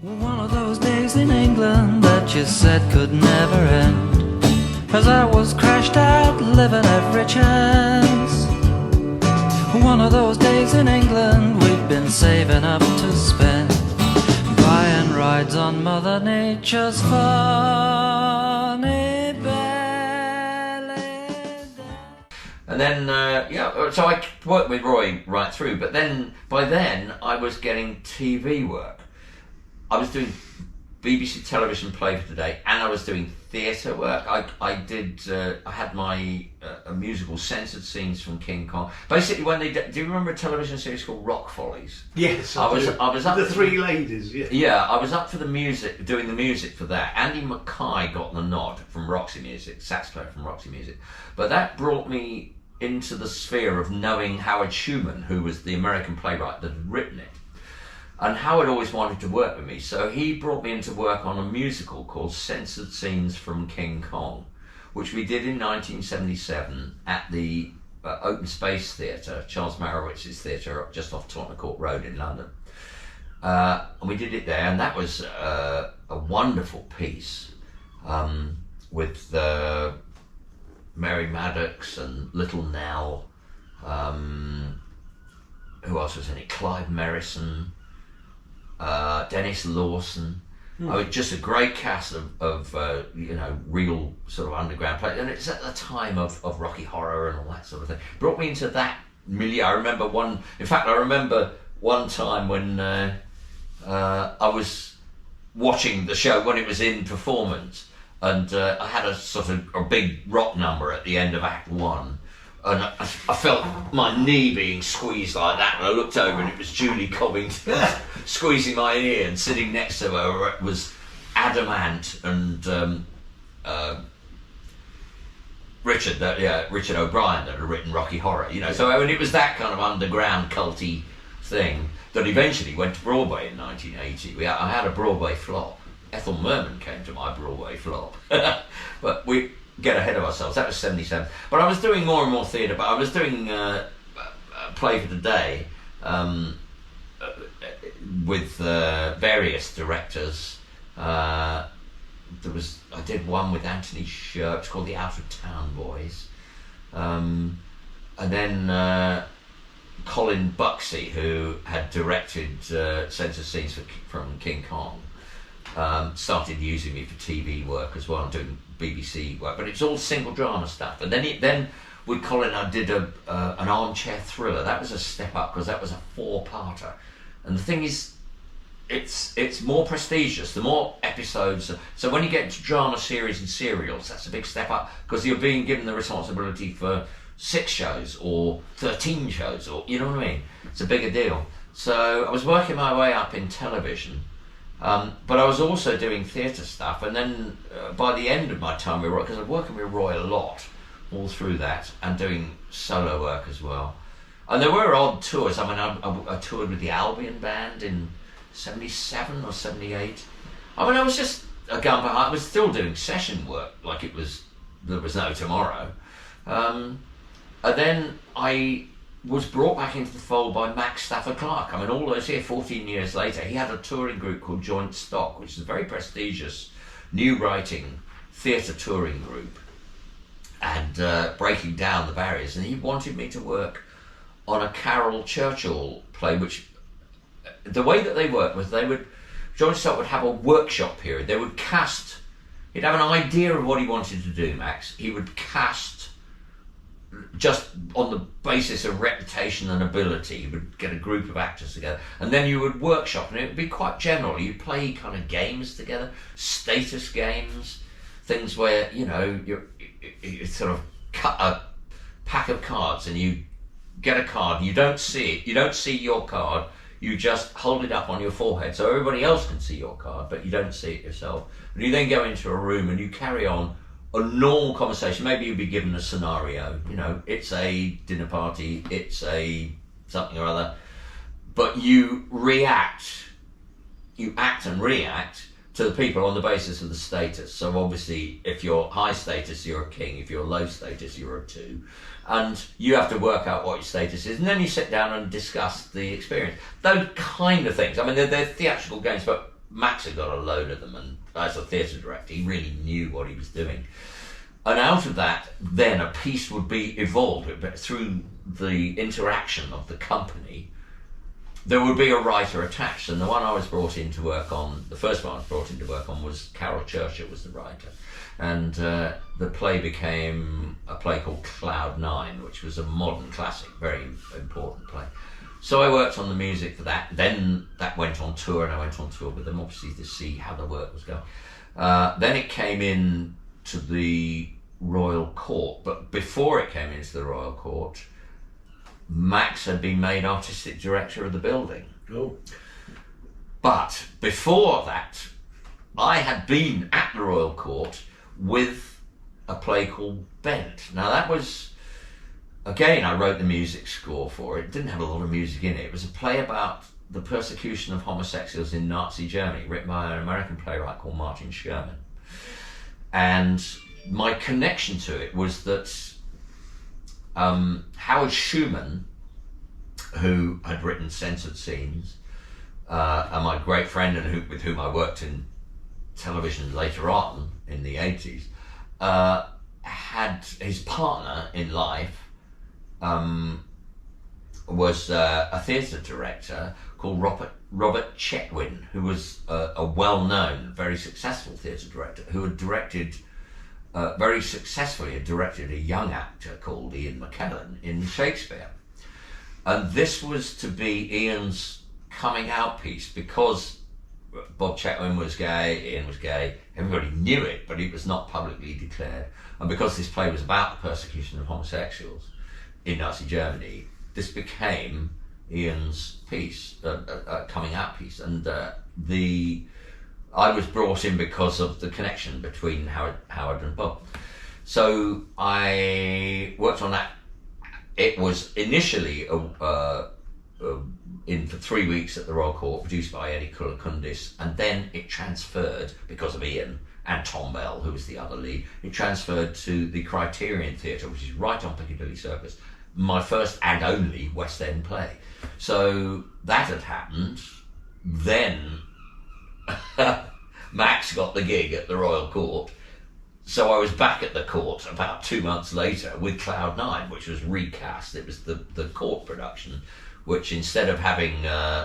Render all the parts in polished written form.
One of those days in England that you said could never end, as I was crashed out living every chance. One of those days in England we've been saving up to spend, buying rides on Mother Nature's funny belly. And then, so I worked with Roy right through, but then, by then, I was getting TV work. I was doing BBC television play for today, and I was doing theatre work. I had my a musical Censored Scenes from King Kong. Basically, when do you remember a television series called Rock Follies? Yes, I was up the three ladies. Yeah. Yeah, I was up for the music, doing the music for that. Andy Mackay got the nod from Roxy Music, sax player from Roxy Music, but that brought me into the sphere of knowing Howard Schuman, who was the American playwright that had written it. And Howard always wanted to work with me, so he brought me into work on a musical called Censored Scenes from King Kong, which we did in 1977 at the Open Space Theatre, Charles Marowitz's theatre, just off Tottenham Court Road in London. And we did it there, and that was a wonderful piece with Mary Maddox and Little Nell. Who else was in it? Clive Merrison. Dennis Lawson. Just a great cast of real sort of underground play, and it's at the time of Rocky Horror and all that sort of thing. Brought me into that milieu. I remember one time when I was watching the show when it was in performance, and I had a sort of a big rock number at the end of Act 1. And I felt my knee being squeezed like that, and I looked over and it was Julie Covington squeezing my ear, and sitting next to her was Adamant and Richard O'Brien that had written Rocky Horror, So it was that kind of underground culty thing that eventually went to Broadway in 1980. I had a Broadway flop. Ethel Merman came to my Broadway flop, but we get ahead of ourselves. That was 77. But I was doing more and more theatre. But I was doing play for today with various directors. I did one with Anthony Sherman called The Out of Town Boys, and then Colin Buxey, who had directed Censored Scenes from King Kong, started using me for TV work as well. I'm doing BBC work, but it's all single drama stuff. And then with Colin, I did an armchair thriller. That was a step up because that was a 4-parter. And the thing is, it's more prestigious, the more episodes. So when you get into drama series and serials, that's a big step up because you're being given the responsibility for 6 shows or 13 shows, or you know what I mean? It's a bigger deal. So I was working my way up in television. But I was also doing theatre stuff, and then by the end of my time with Roy, because I was working with Roy a lot all through that, and doing solo work as well. And there were odd tours. I mean, I toured with the Albion Band in 77 or 78. I mean, I was just a gun behind. I was still doing session work like there was no tomorrow. And then I was brought back into the fold by Max Stafford Clark. I mean, all those here, 14 years later, he had a touring group called Joint Stock, which is a very prestigious new writing theatre touring group, and breaking down the barriers. And he wanted me to work on a Carol Churchill play, which the way that they worked was Joint Stock would have a workshop period. They would cast, he'd have an idea of what he wanted to do, Max. He would cast just on the basis of reputation and ability. You would get a group of actors together, and then you would workshop, and it would be quite general. You'd play kind of games together, status games, things where you sort of cut a pack of cards, and you get a card. You don't see it. You don't see your card. You just hold it up on your forehead so everybody else can see your card, but you don't see it yourself. And you then go into a room and you carry on a normal conversation. Maybe you'll be given a scenario, it's a dinner party, it's a something or other, but you act and react to the people on the basis of the status. So obviously, if you're high status, you're a king. If you're low status, you're a 2. And you have to work out what your status is, and then you sit down and discuss the experience. Those kind of things. I mean, they're theatrical games, but Max had got a load of them, and as a theatre director, he really knew what he was doing. And out of that, then a piece would be evolved through the interaction of the company. There would be a writer attached, and the one I was brought in to work on, the first one I was brought in to work on was Carol Churchill was the writer. And the play became a play called Cloud 9, which was a modern classic, very important play. So I worked on the music for that. Then that went on tour, and I went on tour with them, obviously, to see how the work was going. Then it came in to the Royal Court, but before it came into the Royal Court, Max had been made artistic director of the building. Oh. But before that, I had been at the Royal Court with a play called Bent. Now that was, again, I wrote the music score for it. It didn't have a lot of music in it. It was a play about the persecution of homosexuals in Nazi Germany, written by an American playwright called Martin Sherman. And my connection to it was that Howard Schuman, who had written Censored Scenes, and my great friend and with whom I worked in television later on in the 80s, had his partner in life was a theatre director called Robert Chetwin, who was a well-known, very successful theatre director who had directed, very successfully had directed a young actor called Ian McKellen in Shakespeare. And this was to be Ian's coming out piece, because Bob Chetwin was gay, Ian was gay, everybody knew it, but it was not publicly declared. And because this play was about the persecution of homosexuals in Nazi Germany, this became Ian's piece, coming out piece. And I was brought in because of the connection between Howard and Bob. So I worked on that. It was initially in for 3 weeks at the Royal Court, produced by Eddie Kulakundis, and then it transferred, because of Ian and Tom Bell, who was the other lead, it transferred to the Criterion Theatre, which is right on Piccadilly Circus, my first and only West End play. So that had happened. Then Max got the gig at the Royal Court, so I was back at the court about 2 months later with Cloud 9, which was recast. It was the court production, which instead of having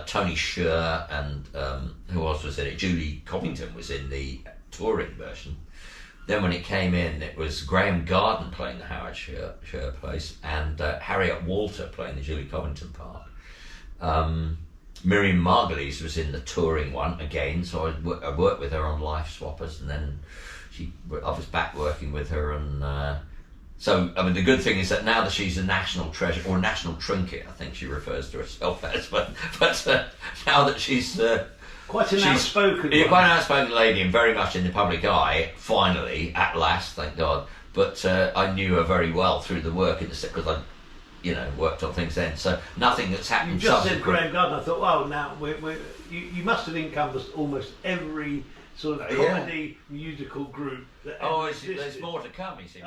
Tony Sher and who else was in it, Julie Covington was in the touring version. Then when it came in, it was Graham Garden playing the Howard Sher place, and Harriet Walter playing the Julie Covington part. Miriam Margolyes was in the touring one again, so I worked with her on Life Swappers, and then I was back working with her, and so I mean the good thing is that now that she's a national treasure, or a national trinket, I think she refers to herself as, but now that she's quite an outspoken quite an outspoken lady and very much in the public eye, finally, at last, thank God. But I knew her very well through the work in the set, because I worked on things then, so nothing that's happened. You just said Graham Garden. I thought, well, now you must have encompassed almost every sort of comedy musical group. There's more to come, you see.